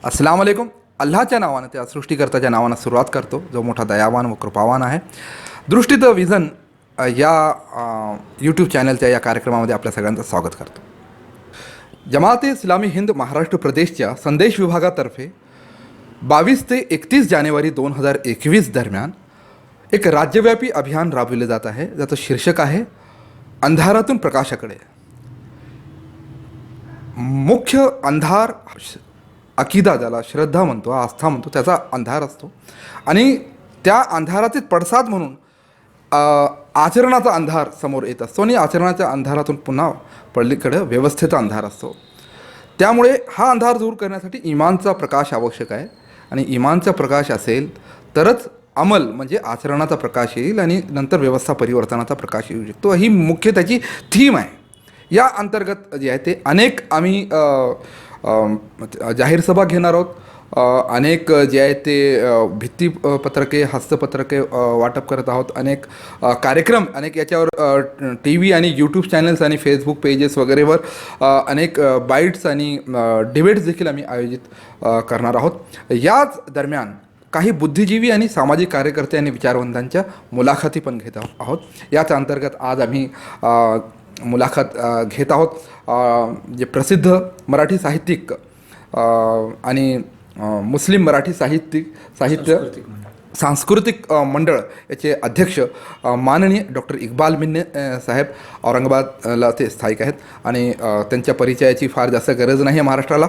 अस्सलाम वालेकुम. अल्लाच्या नावानं, त्या सृष्टीकर्त्याच्या नावानं सुरुवात करतो, जो मोठा दयावान व कृपावान आहे. दृष्टी द विजन या यूट्यूब चॅनलच्या या कार्यक्रमामध्ये आपल्या सगळ्यांचं स्वागत करतो. जमात इस्लामी हिंद महाराष्ट्र प्रदेशच्या संदेश विभागातर्फे 22 ते 31 जानेवारी 2021 दरम्यान एक राज्यव्यापी अभियान राबविले जात आहे, ज्याचं शीर्षक आहे अंधारातून प्रकाशाकडे. मुख्य अंधार अकीदा, ज्याला श्रद्धा म्हणतो, आस्था म्हणतो, त्याचा अंधार असतो आणि त्या अंधाराचे पडसाद म्हणून आचरणाचा अंधार समोर येत असतो आणि आचरणाच्या अंधारातून पुन्हा पलीकडे व्यवस्थेचा अंधार असतो. त्यामुळे हा अंधार दूर करण्यासाठी इमानचा प्रकाश आवश्यक आहे आणि इमानचा प्रकाश असेल तरच अमल म्हणजे आचरणाचा प्रकाश येईल आणि नंतर व्यवस्था परिवर्तनाचा प्रकाश येऊ शकतो. ही मुख्य त्याची थीम आहे. या अंतर्गत जे आहे ते अनेक आम्ही जाहीर सभा घेणार आहोत. अनेक जे आहे ते भित्तीपत्रके, हस्तपत्रके वाटप करत आहोत. अनेक कार्यक्रम, अनेक याच्यावर टी व्ही आणि यूट्यूब चॅनल्स आणि फेसबुक पेजेस वगैरेवर अनेक बाईट्स आणि डिबेट्स देखील आम्ही आयोजित करणार आहोत. याच दरम्यान काही बुद्धिजीवी आणि सामाजिक कार्यकर्ते आणि विचारवंतांच्या मुलाखती पण घेत आहोत. याच अंतर्गत आज आम्ही मुलाखत घेत आहोत. जे प्रसिद्ध मराठी साहित्यिक आणि मुस्लिम मराठी सांस्कृतिक मंडळ याचे अध्यक्ष माननीय डॉक्टर इक्बाल मिन्ने साहेब, औरंगाबादला ते स्थायिक आहेत आणि त्यांच्या परिचयाची फार जास्त गरज नाही आहे महाराष्ट्राला.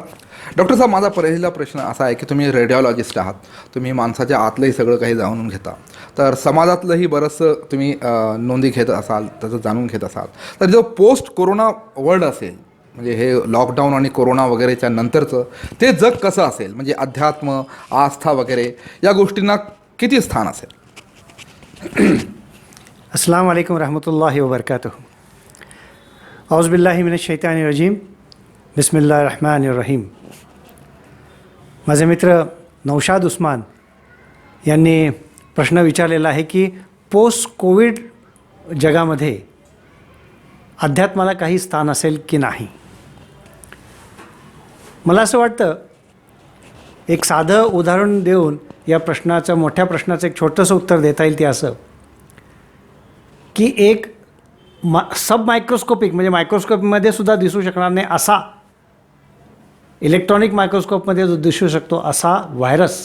डॉक्टर साहेब, माझा पहिला प्रश्न असा आहे की तुम्ही रेडिओलॉजिस्ट आहात, तुम्ही माणसाच्या आतलंही सगळं काही जाणून घेता, तर समाजातलंही बरंचसं तुम्ही नोंदी घेत असाल, त्याचं जाणून घेत असाल, तर जो पोस्ट कोरोना वर्ल्ड असेल, म्हणजे हे लॉकडाऊन आणि कोरोना वगैरेच्या नंतरचं ते जग कसं असेल, म्हणजे अध्यात्म, आस्था वगैरे या गोष्टींना किती स्थान असेल? अस्सलाम वालेकुम रहमतुल्लाहि व बरकातुहू. औज़ु बिल्लाहि मिनश शैतानिर रजीम. बिस्मिल्लाहिर रहमानिर रहीम. माझे मित्र नौशाद उस्मान यांनी प्रश्न विचारलेला आहे की पोस्ट कोविड जगामध्ये अध्यात्माला काही स्थान असेल की नाही. मला असं वाटतं, एक साधं उदाहरण देऊन या प्रश्नाचं, मोठ्या प्रश्नाचं एक छोटंसं उत्तर देता येईल. ते असं की एक सब मायक्रोस्कोपिक, म्हणजे मायक्रोस्कोपमध्ये सुद्धा दिसू शकणार नाही असा, इलेक्ट्रॉनिक मायक्रोस्कोपमध्ये जो दिसू शकतो असा व्हायरस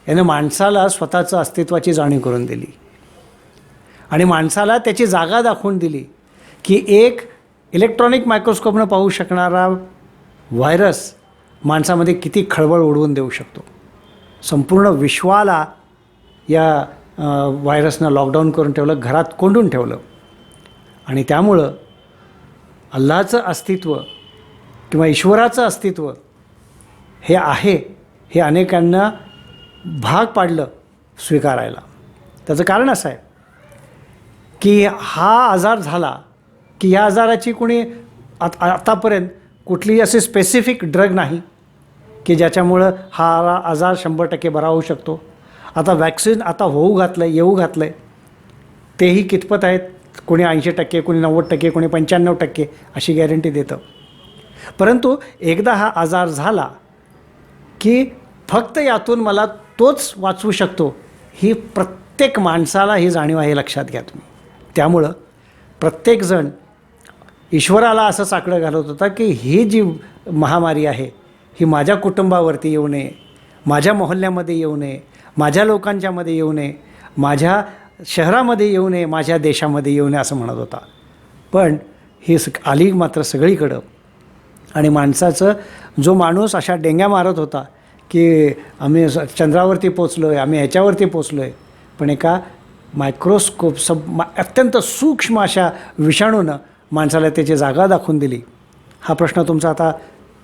यानं माणसाला स्वतःचं अस्तित्वाची जाणीव करून दिली आणि माणसाला त्याची जागा दाखवून दिली की एक इलेक्ट्रॉनिक मायक्रोस्कोपनं पाहू शकणारा व्हायरस माणसामध्ये किती खळबळ उडवून देऊ शकतो. संपूर्ण विश्वाला या व्हायरसनं लॉकडाऊन करून ठेवलं, घरात कोंडून ठेवलं आणि त्यामुळं अल्लाचं अस्तित्व किंवा ईश्वराचं अस्तित्व हे आहे हे अनेकांना भाग पाडलं स्वीकारायला. त्याचं कारण असं आहे की हा आजार झाला की या आजाराची कोणी आतापर्यंत कुठलीही अशी स्पेसिफिक ड्रग नाही की ज्याच्यामुळं हा आजार 100% बरा होऊ शकतो. आता वॅक्सिन आता येऊ घातलं आहे, तेही कितपत आहेत, कोणी 80%, कोणी 90%, कोणी 95% अशी गॅरंटी देतं. परंतु एकदा हा आजार झाला की फक्त यातून मला तोच वाचवू शकतो ही प्रत्येक माणसाला ही जाणीव आहे, लक्षात घ्या तुम्ही. त्यामुळं प्रत्येकजण ईश्वराला असं साकडं घालत होता की ही जी महामारी आहे ही माझ्या कुटुंबावरती येऊ नये, माझ्या मोहल्ल्यामध्ये येऊ नये, माझ्या लोकांच्यामध्ये येऊ नये, माझ्या शहरामध्ये येऊ नये, माझ्या देशामध्ये येऊ नये असं म्हणत होता. पण ही आली मात्र सगळीकडं आणि माणसाचं, जो माणूस अशा डेंग्या मारत होता की आम्ही चंद्रावरती पोचलो आहे, आम्ही ह्याच्यावरती पोचलो आहे, पण एका अत्यंत सूक्ष्म अशा विषाणूनं माणसाला त्याची जागा दाखवून दिली. हा प्रश्न तुमचा आता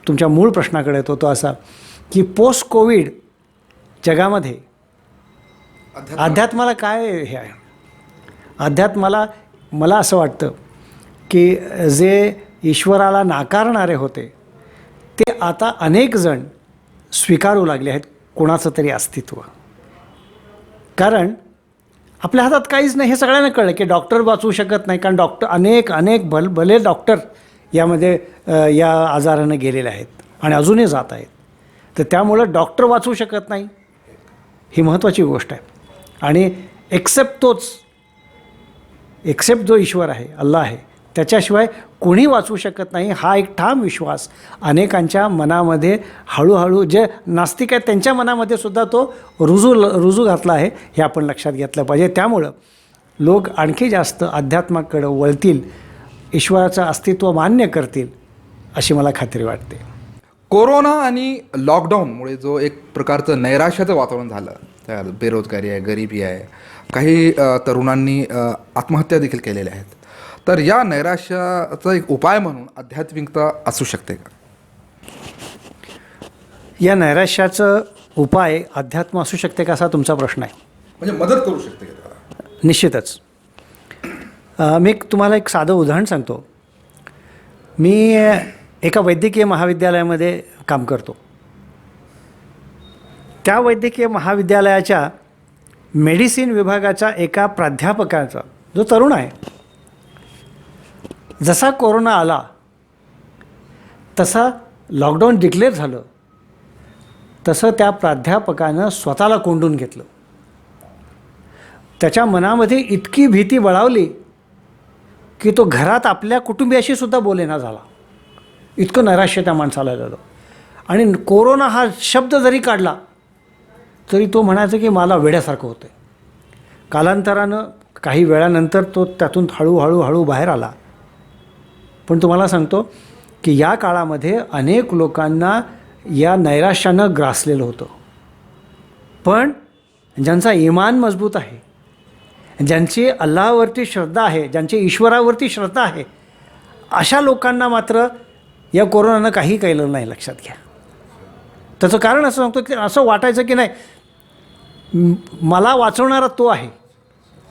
तुमच्या मूळ प्रश्नाकडे येतो, तो असा की पोस्ट कोविड जगामध्ये अध्यात्माला काय हे आहे. अध्यात्माला मला असं वाटतं की जे ईश्वराला नाकारणारे होते ते आता अनेक जण स्वीकारू लागले आहेत कोणाचं तरी अस्तित्व. कारण आपल्या हातात काहीच नाही हे सगळ्यांना कळलं की डॉक्टर वाचवू शकत नाही, कारण अनेक भले डॉक्टर यामध्ये या आजारानं गेलेले आहेत आणि अजूनही जात आहेत. तर त्यामुळं डॉक्टर वाचवू शकत नाही, ही महत्त्वाची गोष्ट आहे. आणि एक्सेप्ट जो ईश्वर आहे, अल्लाह आहे, त्याच्याशिवाय कोणी वाचवू शकत नाही, हा एक ठाम विश्वास अनेकांच्या मनामध्ये हळूहळू जे नास्तिक आहेत त्यांच्या मनामध्ये सुद्धा तो रुजू घातला आहे, हे आपण लक्षात घेतलं पाहिजे. त्यामुळं लोक आणखी जास्त अध्यात्माकडं वळतील, ईश्वराचं अस्तित्व मान्य करतील, अशी मला खात्री वाटते. कोरोना आणि लॉकडाऊनमुळे जो एक प्रकारचं नैराश्याचं वातावरण झालं, त्यात बेरोजगारी आहे, गरिबी आहे, काही तरुणांनी आत्महत्या देखील केलेल्या आहेत. तर या नैराश्याचा एक उपाय म्हणून आध्यात्मिकता असू शकते का? या नैराश्याचं उपाय अध्यात्म असू शकते का, असा तुमचा प्रश्न आहे. म्हणजे मदत करू शकते का? निश्चितच. मी तुम्हाला एक साधं उदाहरण सांगतो. मी एका वैद्यकीय महाविद्यालयामध्ये काम करतो. त्या वैद्यकीय महाविद्यालयाच्या मेडिसिन विभागाच्या एका प्राध्यापकाचा जो तरुण आहे, जसा कोरोना आला तसा लॉकडाऊन डिक्लेअर झालं, तसं त्या प्राध्यापकानं स्वतःला कोंडून घेतलं. त्याच्या मनामध्ये इतकी भीती बळावली की तो घरात आपल्या कुटुंबियाशी सुद्धा बोलेना झाला. इतकं नैराश्य त्या माणसाला झालं. आणि कोरोना हा शब्द जरी काढला तरी तो म्हणायचा की मला वेड्यासारखं होतं. कालांतरानं काही वेळानंतर तो त्यातून हळूहळू बाहेर आला. पण तुम्हाला सांगतो की या काळामध्ये अनेक लोकांना या नैराश्यानं ग्रासलेलं होतं. पण ज्यांचा ईमान मजबूत आहे, ज्यांची अल्लाहवरती श्रद्धा आहे, ज्यांची ईश्वरावरती श्रद्धा आहे, अशा लोकांना मात्र या कोरोनानं काही केलं नाही. लक्षात घ्या. त्याचं कारण असं सांगतो की असं वाटायचं की नाही, मला वाचवणारा तो आहे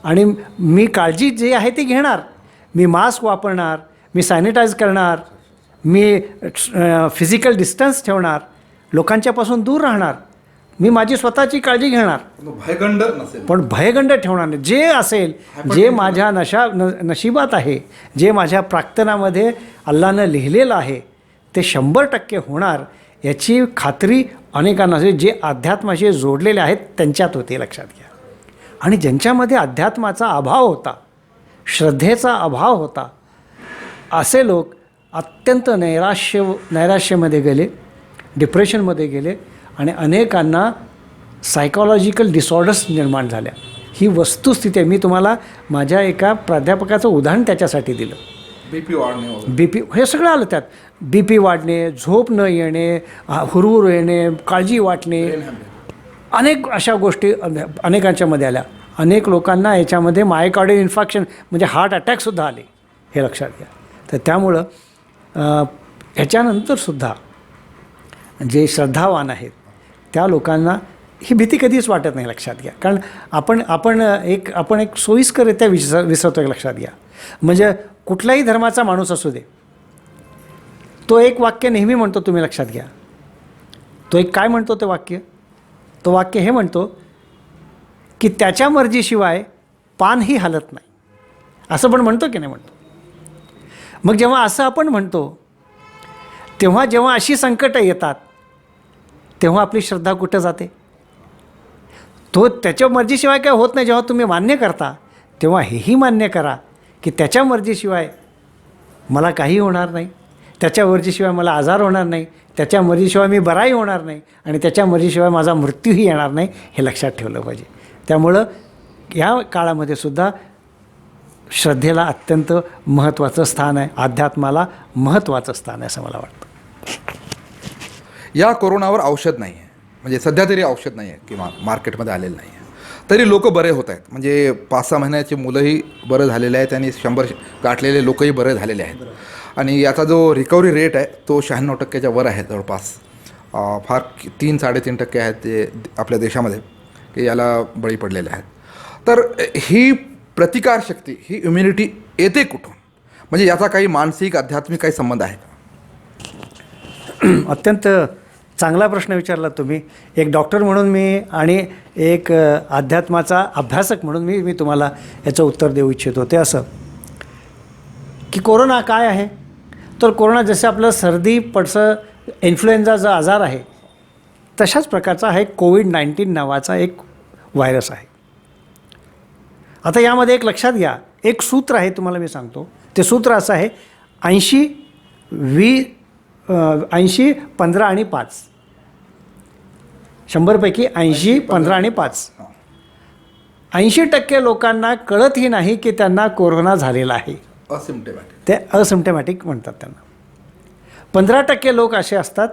आणि मी काळजी जी आहे ती घेणार, मी मास्क वापरणार, मी सॅनिटाईज करणार, मी फिजिकल डिस्टन्स ठेवणार, लोकांच्यापासून दूर राहणार, मी माझी स्वतःची काळजी घेणार, भयगंड नसेल, पण भयगंड ठेवणार नाही. जे असेल, जे माझ्या नशिबात आहे, जे माझ्या प्रार्थनामध्ये अल्लानं लिहिलेलं आहे ते 100% होणार, याची खात्री अनेकांना जे अध्यात्माशी जोडलेले आहेत त्यांच्यात होते. लक्षात घ्या. आणि ज्यांच्यामध्ये अध्यात्माचा अभाव होता, श्रद्धेचा अभाव होता, असे लोक अत्यंत नैराश्यामध्ये गेले, डिप्रेशनमध्ये गेले आणि अनेकांना सायकॉलॉजिकल डिसऑर्डर्स निर्माण झाल्या. ही वस्तुस्थिती आहे. मी तुम्हाला माझ्या एका प्राध्यापकाचं उदाहरण त्याच्यासाठी दिलं. बीपी वाढणे, बीपी हे सगळं आलं त्यात. बीपी वाढणे, झोप न येणे, हुरहुर येणे, काळजी वाटणे, अनेक अशा गोष्टी अनेकांच्यामध्ये आल्या. अनेक लोकांना याच्यामध्ये मायोकार्डियल इन्फार्क्शन म्हणजे हार्ट अटॅकसुद्धा आले, हे लक्षात घ्या. तर त्यामुळं ह्याच्यानंतरसुद्धा जे श्रद्धावान आहेत त्या लोकांना ही भीती कधीच वाटत नाही. लक्षात घ्या. कारण आपण एक सोयीस्कररित्या विसरतो. लक्षात घ्या. म्हणजे कुठल्याही धर्माचा माणूस असू दे, तो एक वाक्य नेहमी म्हणतो, तुम्ही लक्षात घ्या. तो एक काय म्हणतो ते वाक्य? तो वाक्य हे म्हणतो की त्याच्या मर्जीशिवाय पानही हलत नाही, असं पण म्हणतो की नाही म्हणतो. मग जेव्हा असं आपण म्हणतो, तेव्हा जेव्हा अशी संकटं येतात तेव्हा आपली श्रद्धा कुठं जाते? तो त्याच्या मर्जीशिवाय काय होत नाही. जेव्हा तुम्ही मान्य करता तेव्हा हेही मान्य करा की त्याच्या मर्जीशिवाय मला काही होणार नाही, त्याच्या मर्जीशिवाय मला आजार होणार नाही, त्याच्या मर्जीशिवाय मी बराही होणार नाही आणि त्याच्या मर्जीशिवाय माझा मृत्यूही येणार नाही, हे लक्षात ठेवलं पाहिजे. त्यामुळं या काळामध्ये सुद्धा श्रद्धेला अत्यंत महत्त्वाचं स्थान आहे, अध्यात्माला महत्त्वाचं स्थान आहे असं मला वाटतं. या कोरोनावर औषध नाही आहे, म्हणजे सध्या तरी औषध नाही आहे किंवा मार्केटमध्ये आलेलं नाही आहे, तरी लोक बरे होत आहेत. म्हणजे 5-6 महिन्याची मुलंही बरं झालेले आहेत आणि 100 गाठलेले लोकही बरे झालेले आहेत. आणि याचा जो रिकव्हरी रेट आहे तो 96%च्या वर आहे जवळपास. फार 3-3.5% आहेत ते आपल्या देशामध्ये की याला बळी पडलेले आहेत. तर ही प्रतिकारशक्ती, ही इम्युनिटी येते कुठून? म्हणजे याचा काही मानसिक आध्यात्मिक काही संबंध आहे का? अत्यंत चांगला प्रश्न विचारला तुम्ही. एक डॉक्टर म्हणून मी आणि एक अध्यात्माचा अभ्यासक म्हणून मी तुम्हाला याचं उत्तर देऊ इच्छितो. ते असं की कोरोना काय आहे, तर कोरोना जसं आपलं सर्दी पडसं इन्फ्लुएन्झाचा आजार आहे तशाच प्रकारचा हा एक कोविड-19 नावाचा एक व्हायरस आहे. आता यामध्ये एक लक्षात घ्या, एक सूत्र आहे तुम्हाला मी सांगतो. ते सूत्र असं आहे 80 15 आणि 5. 100पैकी 80 15 आणि 5. 80% लोकांना कळतही नाही की त्यांना कोरोना झालेला आहे. असिम्प्टमॅटिक. ते असिम्प्टमॅटिक म्हणतात त्यांना. 15% लोक असे असतात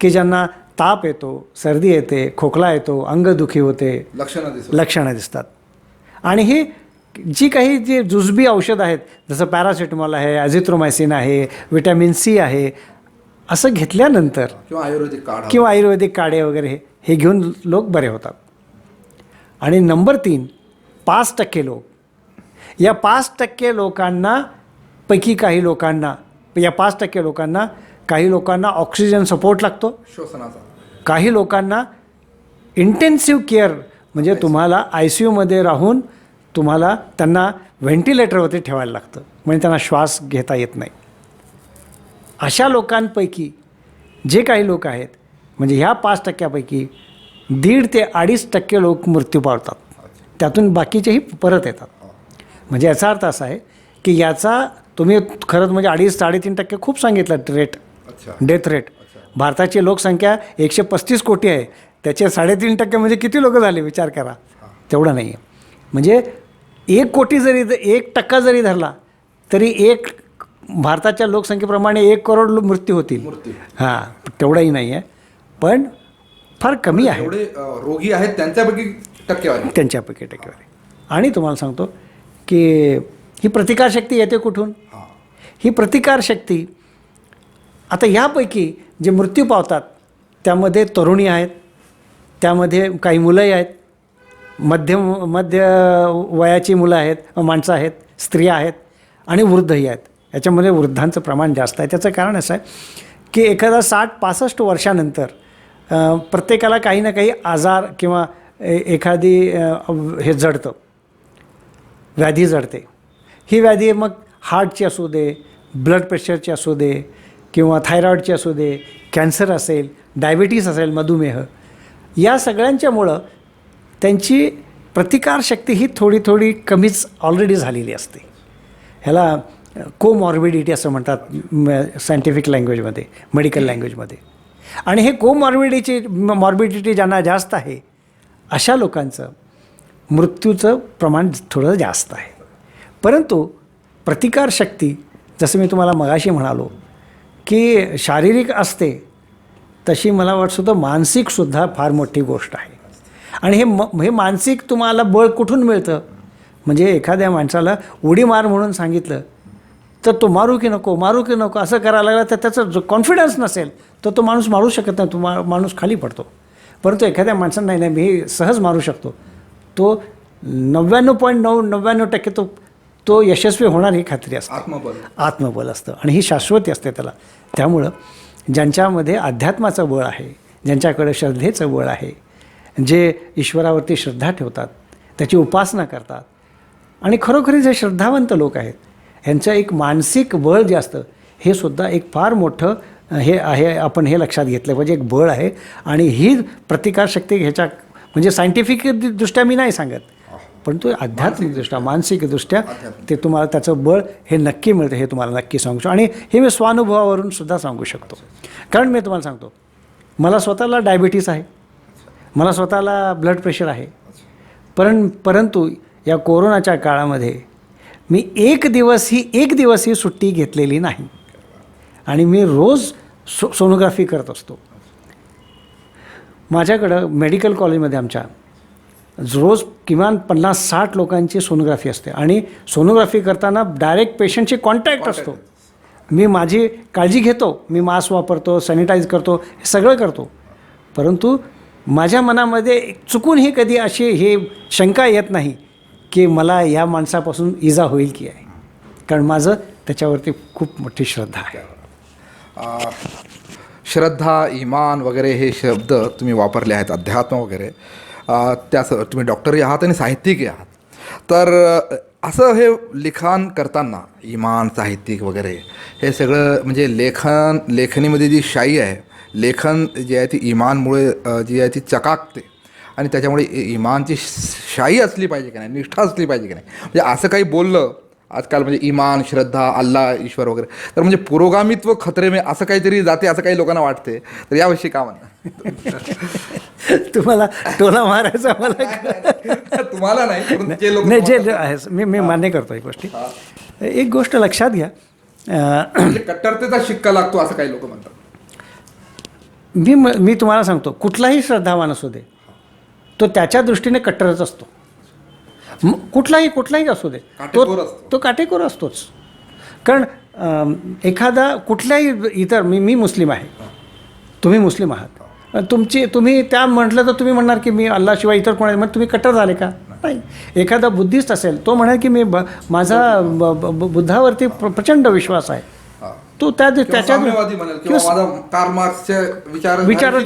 की ज्यांना ताप येतो, सर्दी येते, खोकला येतो, अंगदुखी होते, लक्षणं दिसतात. आणि ही जी काही जी जुजबी औषधं आहेत, जसं पॅरासिटामॉल आहे, ॲझिथ्रोमायसिन आहे, विटॅमिन सी आहे, असं घेतल्यानंतर किंवा आयुर्वेदिक काढे वगैरे हे घेऊन लोक बरे होतात. आणि नंबर 3, 5% लोक, या 5% लोकांना पैकी काही लोकांना, या 5% लोकांना, काही लोकांना ऑक्सिजन सपोर्ट लागतो, श्वसनाचा. काही लोकांना इंटेन्सिव्ह केअर म्हणजे तुम्हाला ICUमध्ये राहून तुम्हाला त्यांना व्हेंटिलेटरवरती ठेवायला लागतं, म्हणजे त्यांना श्वास घेता येत नाही. अशा लोकांपैकी जे काही लोक आहेत, म्हणजे ह्या 5%पैकी 1.5 ते 2.5% लोक मृत्यू पावतात. त्यातून बाकीचेही परत येतात. म्हणजे याचा अर्थ असा आहे की याचा तुम्ही खरंच म्हणजे 2.5-3.5% खूप सांगितलं रेट, डेथ रेट. भारताची लोकसंख्या 135 कोटी आहे, त्याचे 3.5% म्हणजे किती लोक झाले विचार करा. तेवढं नाही आहे. म्हणजे 1 कोटी जरी 1% जरी धरला तरी भारताच्या लोकसंख्येप्रमाणे 1 करोड मृत्यू होतील. हां, तेवढंही नाही आहे, पण फार कमी आहे. एवढे रोगी आहेत त्यांच्यापैकी टक्केवारी. आणि तुम्हाला सांगतो की ही प्रतिकारशक्ती येते कुठून? ही प्रतिकारशक्ती आता ह्यापैकी जे मृत्यू पावतात त्यामध्ये तरुणी आहेत, त्यामध्ये काही मुलंही आहेत, मध्य वयाची मुलं आहेत, माणसं आहेत, स्त्रिया आहेत आणि वृद्धही आहेत. याच्यामध्ये वृद्धांचं प्रमाण जास्त आहे. त्याचं कारण असं आहे की एखादा 60-65 वर्षानंतर प्रत्येकाला काही ना काही आजार किंवा एखादी हे जडतं, व्याधी जडते. ही व्याधी मग हार्टची असू दे, ब्लड प्रेशरची असू दे, किंवा थायरॉईडची असू दे, कॅन्सर असेल, डायबिटीस असेल, मधुमेह, या सगळ्यांच्यामुळं त्यांची प्रतिकारशक्ती ही थोडी कमीच ऑलरेडी झालेली असते. ह्याला कोमॉर्बिडिटी असं म्हणतात सायंटिफिक लँग्वेजमध्ये, मेडिकल लँग्वेजमध्ये. आणि हे मॉर्बिडिटी ज्यांना जास्त आहे अशा लोकांचं मृत्यूचं प्रमाण थोडं जास्त आहे. परंतु प्रतिकारशक्ती जसं मी तुम्हाला मगाशी म्हणालो की शारीरिक असते, तशी मला वाटतं मानसिकसुद्धा फार मोठी गोष्ट आहे. आणि हे मानसिक तुम्हाला बळ कुठून मिळतं? म्हणजे एखाद्या माणसाला उडी मार म्हणून सांगितलं तर तो मारू की नको असं करायला लागला तर त्याचा जो कॉन्फिडन्स नसेल तर तो माणूस मारू शकत नाही, तो माणूस खाली पडतो. परंतु एखाद्या माणसानं नाही मी सहज मारू शकतो, तो 99.99% तो यशस्वी होणार ही खात्री असते. आत्मबल असतं आणि ही शाश्वती असते त्याला. त्यामुळं ज्यांच्यामध्ये अध्यात्माचं बळ आहे, ज्यांच्याकडे श्रद्धेचं बळ आहे, जे ईश्वरावरती श्रद्धा ठेवतात, त्याची उपासना करतात आणि खरोखरी जे श्रद्धावंत लोक आहेत, ह्यांचं एक मानसिक बळ जे असतं हे सुद्धा एक फार मोठं हे आहे. आपण हे लक्षात घेतलं पाहिजे, एक बळ आहे. आणि ही प्रतिकारशक्ती ह्याच्या म्हणजे सायंटिफिकदृष्ट्या मी नाही सांगत, पण तो आध्यात्मिकदृष्ट्या, मानसिकदृष्ट्या ते तुम्हाला त्याचं बळ हे नक्की मिळतं, हे तुम्हाला नक्की सांगू शकतो. आणि हे मी स्वानुभवावरून सुद्धा सांगू शकतो. कारण मी तुम्हाला सांगतो, मला स्वतःला डायबिटीस आहे, मला स्वतःला ब्लड प्रेशर आहे. परंतु या कोरोनाच्या काळामध्ये मी एक दिवसही सुट्टी घेतलेली नाही. आणि मी रोज सोनोग्राफी करत असतो. माझ्याकडं मेडिकल कॉलेजमध्ये आमच्या रोज किमान 50-60 लोकांची सोनोग्राफी असते. आणि सोनोग्राफी करताना डायरेक्ट पेशंटशी कॉन्टॅक्ट असतो. मी माझी काळजी घेतो, मी मास्क वापरतो, सॅनिटाईज करतो, हे सगळं करतो. परंतु माझ्या मनामध्ये चुकूनही कधी अशी हे शंका येत नाही की मला या माणसापासून इजा होईल की आहे, कारण माझं त्याच्यावरती खूप मोठी श्रद्धा आहे. श्रद्धा, इमान वगैरे हे शब्द तुम्ही वापरले आहेत, अध्यात्म वगैरे. तुम्ही डॉक्टरही आहात आणि साहित्यिकही आहात. तर असं हे लिखाण करताना इमान, साहित्यिक वगैरे हे सगळं म्हणजे लेखणीमध्ये जी शाई आहे लेखन जे आहे ती इमानमुळे जी आहे ती चकाकते आणि त्याच्यामुळे इमानची शाई असली पाहिजे की नाही, निष्ठा असली पाहिजे की नाही. म्हणजे असं काही बोललं आजकाल म्हणजे इमान, श्रद्धा, अल्लाह, ईश्वर वगैरे, तर म्हणजे पुरोगामित्व खतरे में असं काहीतरी जाते असं काही लोकांना वाटते. तर याविषयी का म्हणणं? तुम्हाला टोला मारायचा मला तुम्हाला नाही, परंतु जे लोक नाही, जे आहे मी मान्य करतो एक गोष्टी. एक गोष्ट लक्षात घ्या, म्हणजे कट्टरतेचा शिक्का लागतो असं काही लोक म्हणतात. मी तुम्हाला सांगतो, कुठलाही श्रद्धावान असू दे तो त्याच्या दृष्टीने कट्टरच असतो. कुठलाही असू दे काटेकोर असतो. तो काटेकोर असतोच. कारण एखादा कुठल्याही इतर मी मुस्लिम आहे, तुम्ही मुस्लिम आहात, तुम्ही त्या म्हटलं तर तुम्ही म्हणणार की मी अल्लाशिवाय इतर कोणा, मग तुम्ही कट्टर झाले का? नाही. एखादा बुद्धिस्ट असेल, तो म्हणाल की माझा बुद्धावरती प्रचंड विश्वास आहे, तो त्याच्या साम्यवादी म्हणेल किंवा माझा कार्ल मार्क्सच्या विचार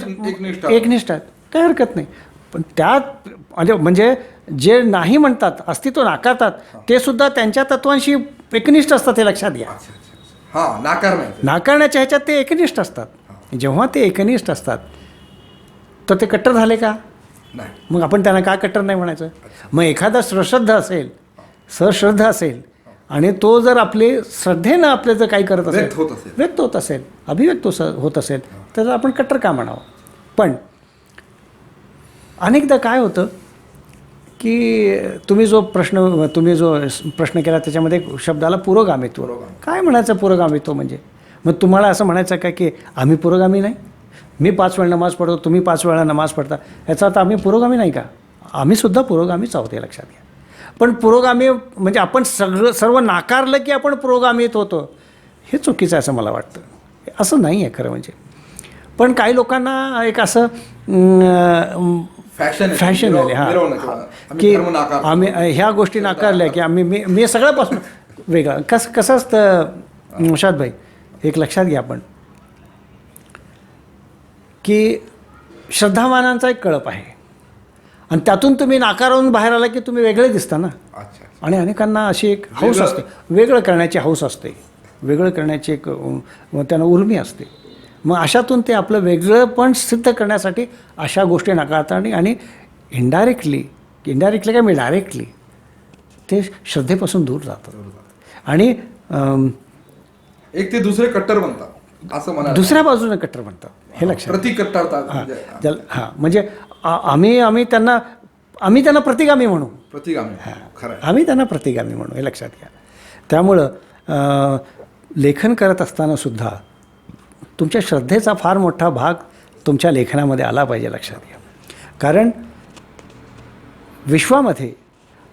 एकनिष्ठ आहेत, काही हरकत नाही. पण त्यात म्हणजे जे नाही म्हणतात, अस्तित्व नाकारतात, ते सुद्धा त्यांच्या तत्वांशी एकनिष्ठ असतात, हे लक्षात घ्या. हां, नाकारण्याच्या ह्याच्यात ते एकनिष्ठ असतात. जेव्हा ते एकनिष्ठ असतात तर ते कट्टर झाले का? नाही. मग आपण त्यांना का कट्टर नाही म्हणायचं? मग एखादा सश्रद्ध असेल आणि तो जर आपले श्रद्धेनं आपले जर काही करत असेल, व्यक्त होत असेल, अभिव्यक्त होत असेल, तर आपण कट्टर का म्हणावं? पण अनेकदा काय होतं की तुम्ही जो प्रश्न केला त्याच्यामध्ये शब्दाला पुरोगामित्व. काय म्हणायचं पुरोगामित्व म्हणजे? मग तुम्हाला असं म्हणायचं का की आम्ही पुरोगामी नाही? मी 5 वेळा नमाज पढतो, तुम्ही 5 वेळा नमाज पढता, याचा अर्थ आम्ही पुरोगामी नाही का? आम्ही सुद्धा पुरोगामीच आहोत, हे लक्षात घ्या. पण पुरोगामी म्हणजे आपण सर्व नाकारलं की आपण पुरोगामीत होतो, हे चुकीचं आहे असं मला वाटतं. असं नाही आहे खरं म्हणजे. पण काही लोकांना एक असं फॅशन आले, हां, की आम्ही ह्या गोष्टी नाकारल्या की मी सगळ्यापासून वेगळा. कसं असतं नौशाद भाई, एक लक्षात घ्या आपण की श्रद्धावानांचा एक कळप आहे आणि त्यातून तुम्ही नाकारून बाहेर आला की तुम्ही वेगळे दिसता ना. आणि अनेकांना अशी एक हौस असते, वेगळं करण्याची हौस असते, वेगळं करण्याची एक त्यांना उर्मी असते. मग अशातून ते आपलं वेगळंपण सिद्ध करण्यासाठी अशा गोष्टी नाकारतात आणि इनडायरेक्टली काय मी डायरेक्टली ते श्रद्धेपासून दूर जातात आणि एक ते दुसरे कट्टर बनतात असं म्हणा, दुसऱ्या बाजूने कट्टर बनतात, हे लक्षात. प्रतिकट्टरता. हां, म्हणजे आम्ही त्यांना प्रतिगामी म्हणू. आम्ही त्यांना प्रतिगामी म्हणू, हे लक्षात घ्या. त्यामुळं लेखन करत असताना सुद्धा तुमच्या श्रद्धेचा फार मोठा भाग तुमच्या लेखनामध्ये आला पाहिजे, लक्षात घ्या. कारण विश्वामध्ये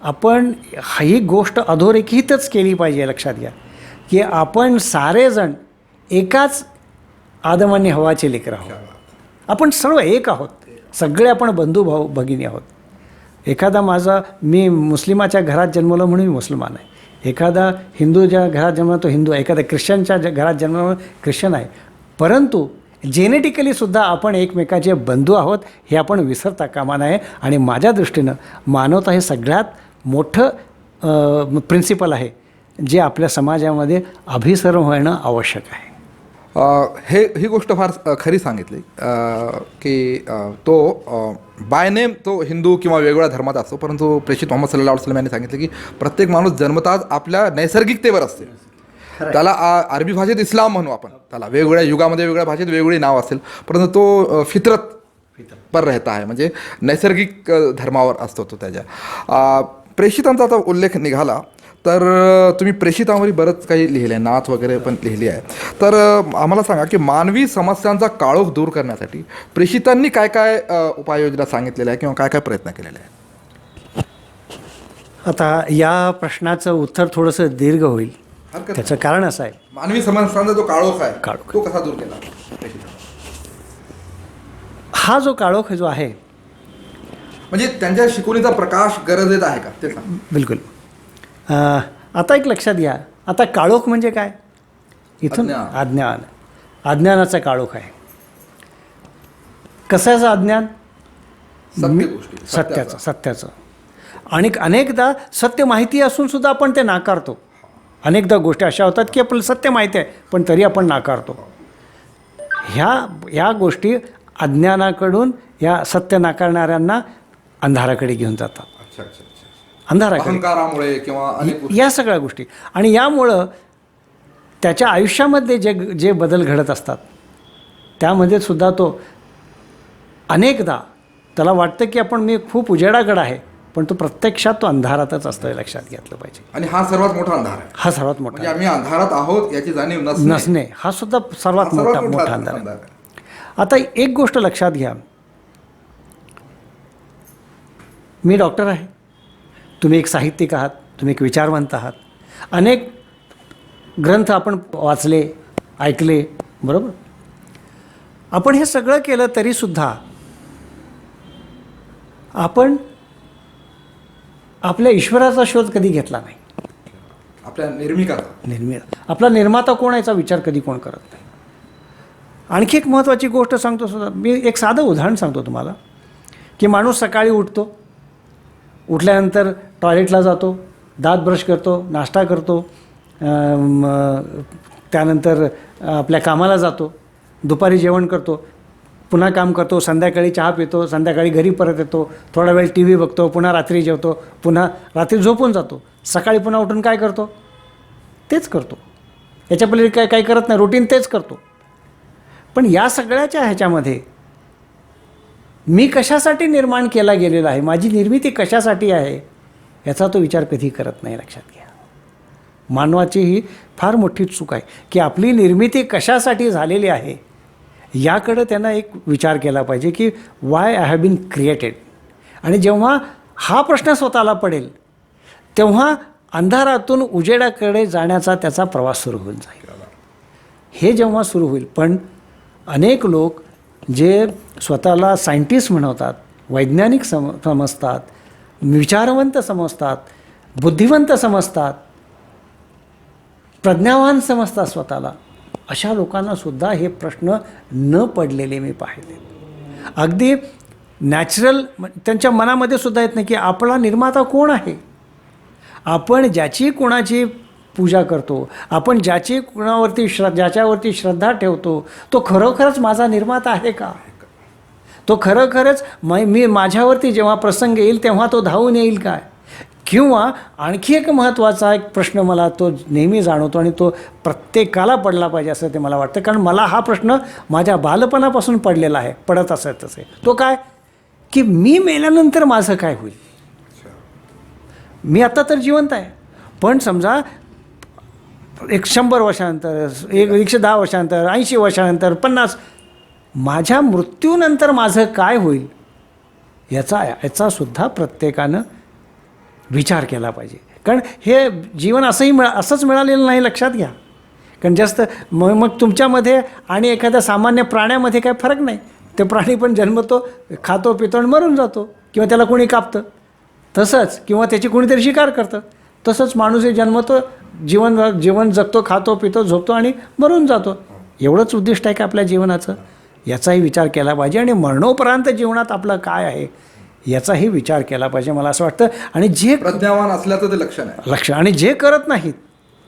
आपण ही गोष्ट अधोरेखितच केली पाहिजे, लक्षात घ्या, की आपण सारेजण एकाच आदम आणि हवाचे लेकरं आहोत. आपण सर्व एक आहोत, सगळे आपण बंधू भाऊ भगिनी आहोत. मी मुस्लिमाच्या घरात जन्मलो म्हणून मी मुसलमान आहे, एखादा हिंदूच्या घरात जन्मला तो हिंदू आहे, एखादा ख्रिश्चनच्या घरात जन्मला म्हणून ख्रिश्चन आहे. परंतु जेनेटिकलीसुद्धा आपण एकमेकाचे बंधू आहोत, हे आपण विसरता कामा नये. आणि माझ्या दृष्टीनं मानवता हे सगळ्यात मोठं प्रिन्सिपल आहे जे आपल्या समाजामध्ये अभिसरण होणं आवश्यक आहे. ही गोष्ट फार खरी सांगितली की तो बाय नेम तो हिंदू किंवा वेगवेगळ्या धर्मात असतो, परंतु प्रेषित मोहम्मद सल्लल्लाहु अलैहि वसल्लम यांनी सांगितलं की प्रत्येक माणूस जन्मताच आपल्या नैसर्गिकतेवर असते. त्याला अरबी भाषेत इस्लाम म्हणू आपण, त्याला वेगवेगळ्या युगामध्ये वेगळ्या भाषेत वेगवेगळी नाव असेल, परंतु तो फितरत पर रहता आहे, म्हणजे नैसर्गिक धर्मावर असतो तो त्याच्या. प्रेषितांचा आता उल्लेख निघाला तर तुम्ही प्रेषितांवरही बरंच काही लिहिलं आहे, नाथ वगैरे पण लिहिली आहे. तर आम्हाला सांगा की मानवी समस्यांचा काळोख दूर करण्यासाठी प्रेषितांनी काय काय उपाययोजना सांगितलेल्या आहे किंवा काय काय प्रयत्न केलेले आहेत? आता या प्रश्नाचं उत्तर थोडंसं दीर्घ होईल. त्याचं कारण असं आहे, मानवी समस्यांचा जो काळोख आहे तो कसा दूर केला? हा जो काळोख जो आहे म्हणजे त्यांच्या शिकवणीचा प्रकाश गरजेत आहे का ते सांग. बिलकुल. आता एक लक्षात घ्या, आता काळोख म्हणजे काय? इथून अज्ञानाचा काळोख आहे. कशाचं अज्ञान? सत्याचं. आणि अनेकदा सत्य माहिती असून सुद्धा आपण ते नाकारतो. अनेकदा गोष्टी अशा होतात की आपल्याला सत्य माहिती आहे पण तरी आपण नाकारतो. ह्या गोष्टी अज्ञानाकडून या सत्य नाकारणाऱ्यांना अंधाराकडे घेऊन जातात. अच्छा अच्छा अच्छा. अंधाराकडे अहंकारामुळे किंवा अनेक गोष्टी. या सगळ्या गोष्टी. आणि यामुळं त्याच्या आयुष्यामध्ये जे बदल घडत असतात त्यामध्ये सुद्धा तो अनेकदा त्याला वाटतं की मी खूप उजेडाकडं आहे, पण तो प्रत्यक्षात तो अंधारातच असतो, हे लक्षात घेतलं पाहिजे. आणि हा सर्वात मोठा अंधार आहे. हा सर्वात मोठा म्हणजे आम्ही अंधारात आहोत याची जाणीव नसणे हा सुद्धा सर्वात मोठा अंधार आहे. आहे. आता एक गोष्ट लक्षात घ्या, मी डॉक्टर आहे, तुम्ही एक साहित्यिक आहात, तुम्ही एक विचारवंत आहात, अनेक ग्रंथ आपण वाचले, ऐकले, बरोबर. आपण हे सगळं केलं तरीसुद्धा आपण आपल्या ईश्वराचा शोध कधी घेतला नाही. आपल्या निर्मिकाचा, आपला निर्माता कोण आहे याचा विचार कधी कोण करत नाही. आणखी एक महत्त्वाची गोष्ट सांगतो सुद्धा, मी एक साधं उदाहरण सांगतो तुम्हाला, की माणूस सकाळी उठतो, उठल्यानंतर टॉयलेटला जातो, दात ब्रश करतो, नाश्ता करतो, त्यानंतर आपल्या कामाला जातो, दुपारी जेवण करतो, पुन्हा काम करतो, संध्याकाळी चहा पितो, संध्याकाळी घरी परत येतो, थोडा वेळ टी व्ही बघतो, पुन्हा रात्री जेवतो, पुन्हा रात्री झोपून जातो, सकाळी पुन्हा उठून काय करतो, तेच करतो. याच्या पलीकडे काही करत नाही, रुटीन तेच करतो. पण या सगळ्याच्या ह्याच्यामध्ये मी कशासाठी निर्माण केला गेलेला आहे, माझी निर्मिती कशासाठी आहे, याचा तो विचार कधी करत नाही. लक्षात घ्या, मानवाची ही फार मोठी चूक आहे की आपली निर्मिती कशासाठी झालेली आहे याकडे त्यांना एक विचार केला पाहिजे की why I have been created. आणि जेव्हा हा प्रश्न स्वतःला पडेल तेव्हा अंधारातून उजेडाकडे जाण्याचा त्याचा प्रवास सुरू होऊन जाईल. हे जेव्हा सुरू होईल. पण अनेक लोक जे स्वतःला सायंटिस्ट म्हणवतात, वैज्ञानिक समजतात, विचारवंत समजतात, बुद्धिवंत समजतात, प्रज्ञावान समजतात स्वतःला, अशा लोकांनासुद्धा हे प्रश्न न पडलेले मी पाहिले. अगदी नॅचरल त्यांच्या मनामध्ये सुद्धा येत नाही की आपला निर्माता कोण आहे. आपण ज्याची कोणाची पूजा करतो, आपण ज्याच्यावरती श्रद्धा ठेवतो, तो खरोखरच माझा निर्माता आहे का? तो खरोखरच मी माझ्यावरती जेव्हा प्रसंग येईल तेव्हा तो धावून येईल काय? किंवा आणखी एक महत्त्वाचा एक प्रश्न मला तो नेहमी जाणवतो आणि तो प्रत्येकाला पडला पाहिजे असं ते मला वाटतं. कारण मला हा प्रश्न माझ्या बालपणापासून पडलेला आहे, पडत असत असे. तो काय की मी मेल्यानंतर माझं काय होईल. मी आत्ता तर जिवंत आहे, पण समजा 100 वर्षानंतर, 110 वर्षानंतर, 80 वर्षानंतर, 50, माझ्या मृत्यूनंतर माझं काय होईल याचा सुद्धा प्रत्येकानं विचार केला पाहिजे. कारण हे जीवन असंच मिळालेलं नाही, लक्षात घ्या. कारण जास्त मग तुमच्यामध्ये आणि एखाद्या सामान्य प्राण्यामध्ये काय फरक नाही. ते प्राणी पण जन्मतो, खातो पितो आणि मरून जातो, किंवा त्याला कोणी कापतं तसंच, किंवा त्याची कोणीतरी शिकार करतं तसंच. माणूस हे जन्मतो, जीवन जगतो, खातो पितो, झोपतो आणि मरून जातो. एवढंच उद्दिष्ट आहे का आपल्या जीवनाचं? याचाही विचार केला पाहिजे. आणि मरणोपरांत जीवनात आपलं काय आहे याचाही विचार केला पाहिजे, मला असं वाटतं. आणि जे प्रज्ञावान असल्याचं ते लक्ष आणि जे करत नाहीत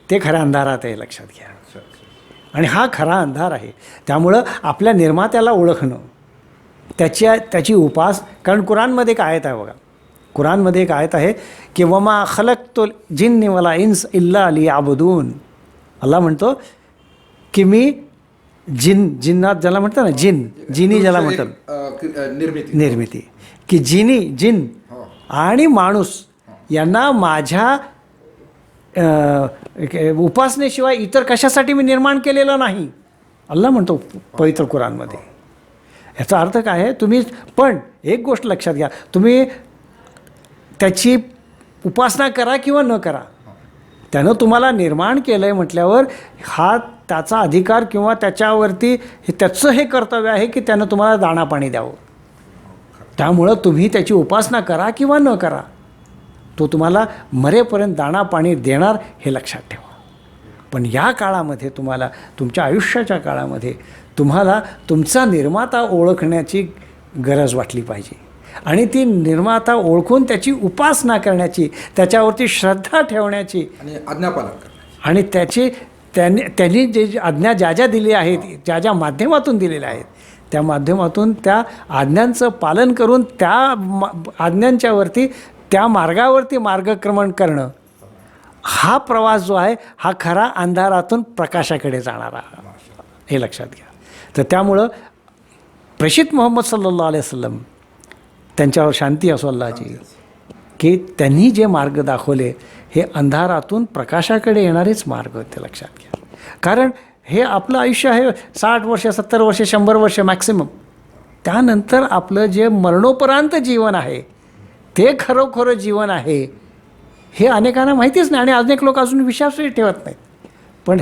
ते खऱ्या अंधारात आहे, लक्षात घ्या. आणि हा खरा अंधार आहे. त्यामुळं आपल्या निर्मात्याला ओळखणं, त्याची उपास. कारण कुरानमध्ये एक आयत आहे बघा, कुरानमध्ये एक आयत आहे की वमा खलक़तुल जिन्न वला इंस इल्ला लियअबुदून. अल्लाह म्हणतो की मी जिन्नात ज्याला म्हणतात ना, जिनी ज्याला म्हणतात निर्मिती, की जिन आणि माणूस यांना माझ्या उपासनेशिवाय इतर कशासाठी मी निर्माण केलेलं नाही, अल्लाह म्हणतो पवित्र कुरानमध्ये. याचा अर्थ काय आहे? तुम्ही पण एक गोष्ट लक्षात घ्या, तुम्ही त्याची उपासना करा किंवा न करा, त्यानं तुम्हाला निर्माण केलं आहे म्हटल्यावर हा त्याचा अधिकार किंवा त्याच्यावरती त्याचं हे कर्तव्य आहे की त्यानं तुम्हाला दाणा पाणी द्यावं. त्यामुळं तुम्ही त्याची उपासना करा किंवा न करा, तो तुम्हाला मरेपर्यंत दाणा पाणी देणार, हे लक्षात ठेवा. पण या काळामध्ये तुम्हाला, तुमच्या आयुष्याच्या काळामध्ये तुम्हाला तुमचा निर्माता ओळखण्याची गरज वाटली पाहिजे. आणि ती निर्माता ओळखून त्याची उपासना करण्याची, त्याच्यावरती श्रद्धा ठेवण्याची आणि आज्ञापालन करण्याची, आणि त्यांनी जे आज्ञा ज्या दिली आहेत, ज्या माध्यमातून दिलेल्या आहेत, त्या माध्यमातून त्या आज्ञांचं पालन करून त्या आज्ञांच्यावरती, त्या मार्गावरती मार्गक्रमण करणं, हा प्रवास जो आहे हा खरा अंधारातून प्रकाशाकडे जाणारा, हे लक्षात घ्या. तर त्यामुळं प्रेषित मोहम्मद सल्लल्लाहु अलैहि वसल्लम, त्यांच्यावर शांती असो अल्लाची, की त्यांनी जे मार्ग दाखवले हे अंधारातून प्रकाशाकडे येणारेच मार्ग होते, लक्षात घ्या. कारण हे आपलं आयुष्य आहे 60 वर्ष, 70 वर्ष, 100 वर्ष मॅक्सिमम. त्यानंतर आपलं जे मरणोपरांत जीवन आहे ते खरोखरं जीवन आहे हे अनेकांना माहितीच नाही, आणि अनेक लोक अजून विश्वासही ठेवत नाहीत. पण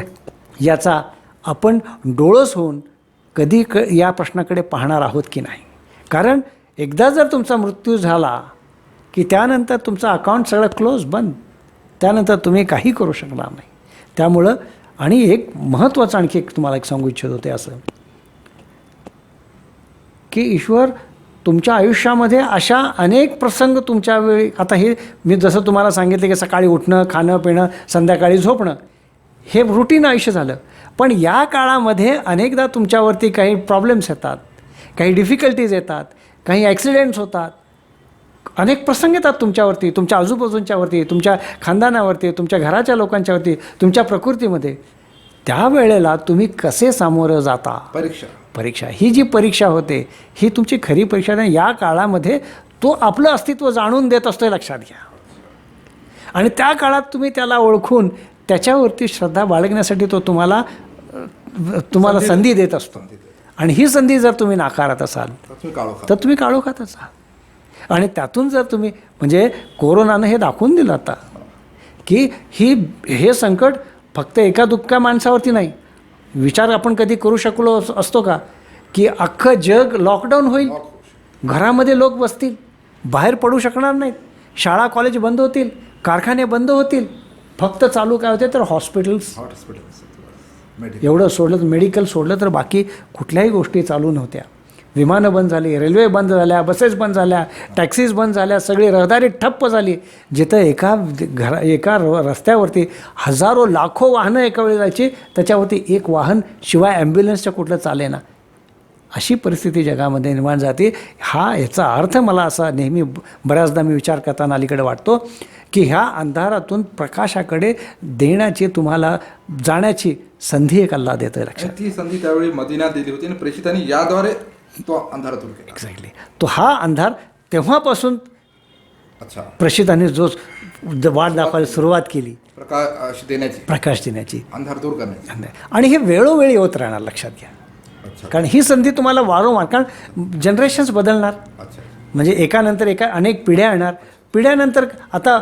याचा आपण डोळस होऊन कधी या प्रश्नाकडे पाहणार आहोत की नाही. कारण एकदा जर तुमचा मृत्यू झाला की त्यानंतर तुमचं अकाउंट सगळं क्लोज, बंद. त्यानंतर तुम्ही काही करू शकणार नाही. त्यामुळं, आणि एक महत्त्वाचं आणखी एक तुम्हाला एक सांगू इच्छित होते असं, की ईश्वर तुमच्या आयुष्यामध्ये अशा अनेक प्रसंग तुमच्या वेळी, आता हे मी जसं तुम्हाला सांगितलं की सकाळी उठणं, खाणं पिणं, संध्याकाळी झोपणं, हे रुटीन आयुष्य झालं. पण या काळामध्ये अनेकदा तुमच्यावरती काही प्रॉब्लेम्स येतात, काही डिफिकल्टीज येतात, काही ॲक्सिडेंट्स होतात, अनेक प्रसंग येतात तुमच्यावरती, तुमच्या आजूबाजूंच्यावरती, तुमच्या खानदानावरती, तुमच्या घराच्या लोकांच्यावरती, तुमच्या प्रकृतीमध्ये. त्यावेळेला तुम्ही कसे सामोरं जाता, परीक्षा ही जी परीक्षा होते ही तुमची खरी परीक्षा नाही. या काळामध्ये तो आपलं अस्तित्व जाणून देत असतो, लक्षात घ्या. आणि त्या काळात तुम्ही त्याला ओळखून त्याच्यावरती श्रद्धा बाळगण्यासाठी तो तुम्हाला संधी देत असतो. आणि ही संधी जर तुम्ही नाकारत असाल तर तुम्ही काळोखात असाल. आणि त्यातून जर तुम्ही, म्हणजे कोरोनानं हे दाखवून दिलं आता की हे संकट फक्त एका दुःखा माणसावरती नाही. विचार आपण कधी करू शकलो असतो का की अख्खं जग लॉकडाऊन होईल, घरामध्ये लोक बसतील, बाहेर पडू शकणार नाहीत, शाळा कॉलेज बंद होतील, कारखाने बंद होतील, फक्त चालू काय होते तर हॉस्पिटल्स, एवढं सोडलं, मेडिकल सोडलं तर बाकी कुठल्याही गोष्टी चालू नव्हत्या. विमानं बंद झाली, रेल्वे बंद झाल्या, बसेस बंद झाल्या, टॅक्सीज बंद झाल्या, सगळी रहदारी ठप्प झाली. जिथं एका रस्त्यावरती हजारो लाखो वाहनं एका वेळी जायची, त्याच्यावरती एक वाहन शिवाय ॲम्ब्युलन्सच्या कुठलं चालेना, अशी परिस्थिती जगामध्ये निर्माण जाते. याचा अर्थ मला असा नेहमी बऱ्याचदा मी विचार करताना अलीकडे वाटतो की ह्या अंधारातून प्रकाशाकडे देण्याची, तुम्हाला जाण्याची संधी एक अल्लाह देतोय, लक्षात. ती संधी त्यावेळी मदिनात दिली होती आणि प्रेषितांनी याद्वारे तो अंधार दूर केला. एक्झॅक्टली. तो हा अंधार तेव्हापासून प्रेषितांनी जो वाट दाखवायला सुरुवात केली, प्रकाश देण्याची, अंधार दूर करण्याची, आणि हे वेळोवेळी होत राहणार, लक्षात घ्या. कारण ही संधी तुम्हाला वारंवार, कारण जनरेशन्स बदलणार, म्हणजे एकानंतर एका अनेक पिढ्या येणार. पिढ्यानंतर आता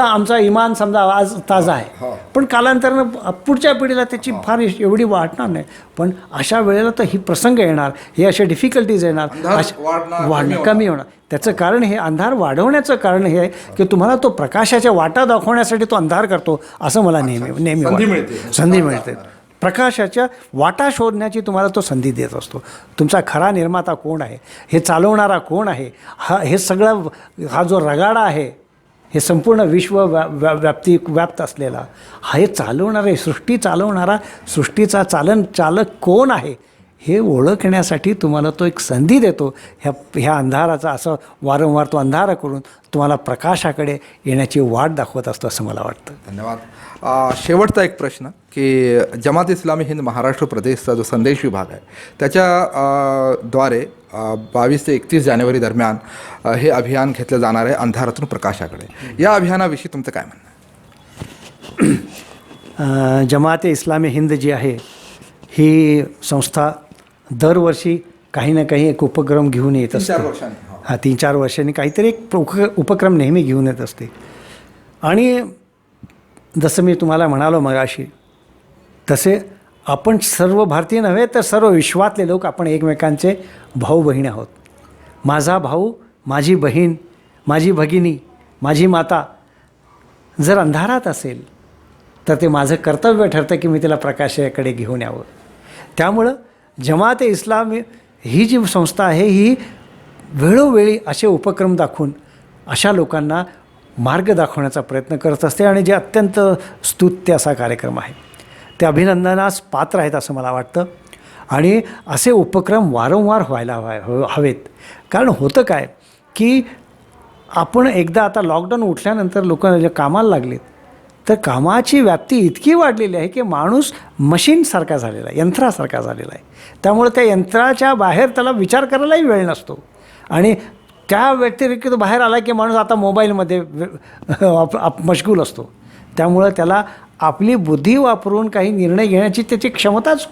आमचा इमान समजा आज ताजा आहे, पण कालांतरानं पुढच्या पिढीला त्याची फार एवढी वाटणार नाही. पण अशा वेळेला तर ही प्रसंग येणार, हे अशा डिफिकल्टीज येणार, वाढणं कमी होणार. त्याचं कारण हे, अंधार वाढवण्याचं कारण हे आहे की तुम्हाला तो प्रकाशाच्या वाटा दाखवण्यासाठी तो अंधार करतो, असं मला नेहमी संधी मिळते. प्रकाशाच्या वाटा शोधण्याची तुम्हाला तो संधी देत असतो. तुमचा खरा निर्माता कोण आहे, हे चालवणारा कोण आहे, हे सगळं, हा जो रगाडा आहे, हे संपूर्ण विश्व व्याप्त असलेला, हे चालवणारे, सृष्टी चालवणारा, सृष्टीचा चालक कोण आहे हे ओळखण्यासाठी तुम्हाला तो एक संधी देतो. ह्या अंधाराचा असं वारंवार तो अंधार करून तुम्हाला प्रकाशाकडे येण्याची वाट दाखवत असतो, असं मला वाटतं. धन्यवाद. शेवटचा एक प्रश्न की जमात इस्लामी हिंद महाराष्ट्र प्रदेशचा जो संदेश विभाग आहे त्याच्या द्वारे 22 ते 31 जानेवारी दरम्यान हे अभियान घेतलं जाणार आहे, अंधारातून प्रकाशाकडे. या अभियानाविषयी तुमचं काय म्हणणं आहे? जमात इस्लामी हिंद जी आहे ही संस्था दरवर्षी काही ना काही एक उपक्रम घेऊन येत असते. 3-4 वर्षांनी काहीतरी एक उपक्रम नेहमी घेऊन येत असते. आणि जसं मी तुम्हाला म्हणालो मगाशी, तसे आपण सर्व भारतीय नव्हे तर सर्व विश्वातले लोक आपण एकमेकांचे भाऊ बहीण आहोत. माझा भाऊ, माझी बहीण, माझी भगिनी, माझी माता जर अंधारात असेल तर ते माझं कर्तव्य ठरतं की मी तिला प्रकाशाकडे घेऊन यावं. त्यामुळं जमात इस्लामी ही जी संस्था आहे ही वेळोवेळी असे उपक्रम दाखवून अशा लोकांना मार्ग दाखवण्याचा प्रयत्न करत असते, आणि जे अत्यंत स्तुत्य असा कार्यक्रम आहे. ते अभिनंदनास पात्र आहेत असं मला वाटतं. आणि असे उपक्रम वारंवार व्हायला हवेत. कारण होतं काय की आपण एकदा आता लॉकडाऊन उठल्यानंतर लोक कामाला लागलेत, तर कामाची व्याप्ती इतकी वाढलेली आहे की माणूस मशीनसारखा झालेला आहे, यंत्रासारखा झालेला आहे. त्यामुळे त्या यंत्राच्या बाहेर त्याला विचार करायलाही वेळ नसतो. आणि त्या व्यतिरिक्त तो बाहेर आला की माणूस आता मोबाईलमध्ये मशगूल असतो. त्यामुळं त्याला आपली बुद्धी वापरून काही निर्णय घेण्याची त्याची क्षमताच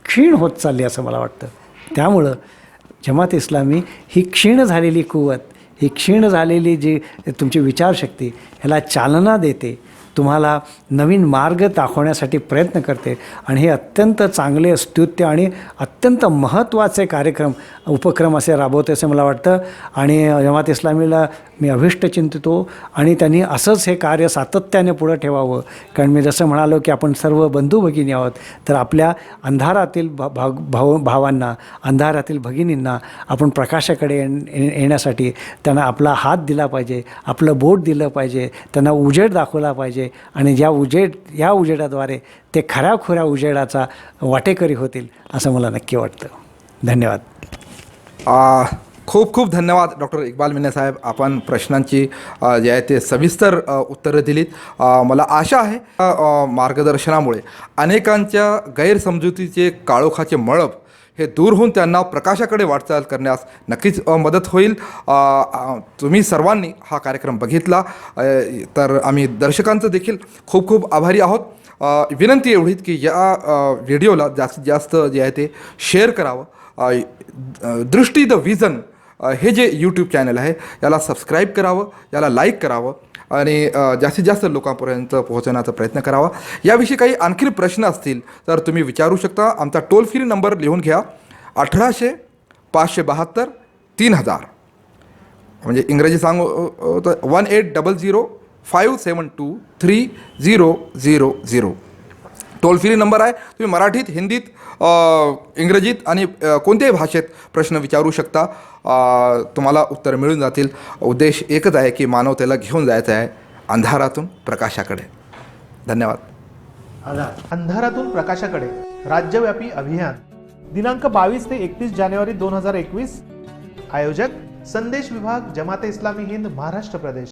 क्षीण होत चालली असं मला वाटतं. त्यामुळं जमात इस्लामी ही क्षीण झालेली कुवत, ही क्षीण झालेली जी तुमची विचारशक्ती ह्याला चालना देते, तुम्हाला नवीन मार्ग दाखवण्यासाठी प्रयत्न करते. आणि हे अत्यंत चांगले स्तुत्य आणि अत्यंत महत्त्वाचे उपक्रम असे राबवते असं मला वाटतं. आणि जमात इस्लामीला मी अभिष्ट चिंतितो आणि त्यांनी असंच हे कार्य सातत्याने पुढं ठेवावं. कारण मी जसं म्हणालो की आपण सर्व बंधू भगिनी आहोत, तर आपल्या अंधारातील भावांना, अंधारातील भगिनींना आपण प्रकाशाकडे येण्यासाठी त्यांना आपला हात दिला पाहिजे, आपलं बोट दिलं पाहिजे, त्यांना उजेड दाखवला पाहिजे. आणि या उजेडाद्वारे ते खऱ्याखुऱ्या उजेडाचा वाटेकरी होतील असं मला नक्की वाटतं. धन्यवाद. खूप खूप धन्यवाद डॉक्टर इक्बाल मिन्ने साहेब. आपण प्रश्नांची जे आहे ते सविस्तर उत्तरं दिलीत. मला आशा आहे मार्गदर्शनामुळे अनेकांच्या गैरसमजुतीचे काळोखाचे मळब हे दूर होऊन त्यांना प्रकाशाकडे वाटचाल करण्यास नक्कीच मदत होईल. तुम्ही सर्वांनी हा कार्यक्रम बघितला, तर आम्ही दर्शकांचं देखील खूप खूप आभारी आहोत. विनंती एवढीच की या व्हिडिओला जास्तीत जास्त जे आहे ते शेअर करावं. दृष्टी द विजन हे जे यूट्यूब चॅनल आहे याला सबस्क्राईब करावं, याला लाईक करावं आणि जास्तीत जास्त लोकांपर्यंत पोहोचवण्याचा प्रयत्न करावा. याविषयी काही आणखी प्रश्न असतील तर तुम्ही विचारू शकता. आमचा टोल फ्री नंबर लिहून घ्या, 1800 572 3000. म्हणजे इंग्रजी सांगू तर 1800 572 3000. टोल फ्री नंबर आहे. तुम्ही मराठीत, हिंदीत, इंग्रजीत आणि कोणत्याही भाषेत प्रश्न विचारू शकता. तुम्हाला उत्तर मिळून जातील. उद्देश एकच आहे की मानवतेला घेऊन जायचं आहे अंधारातून प्रकाशाकडे. धन्यवाद. अंधारातून प्रकाशाकडे राज्यव्यापी अभियान दिनांक 22 ते 31 जानेवारी 2021. आयोजक संदेश विभाग, जमाते इस्लामी हिंद, महाराष्ट्र प्रदेश.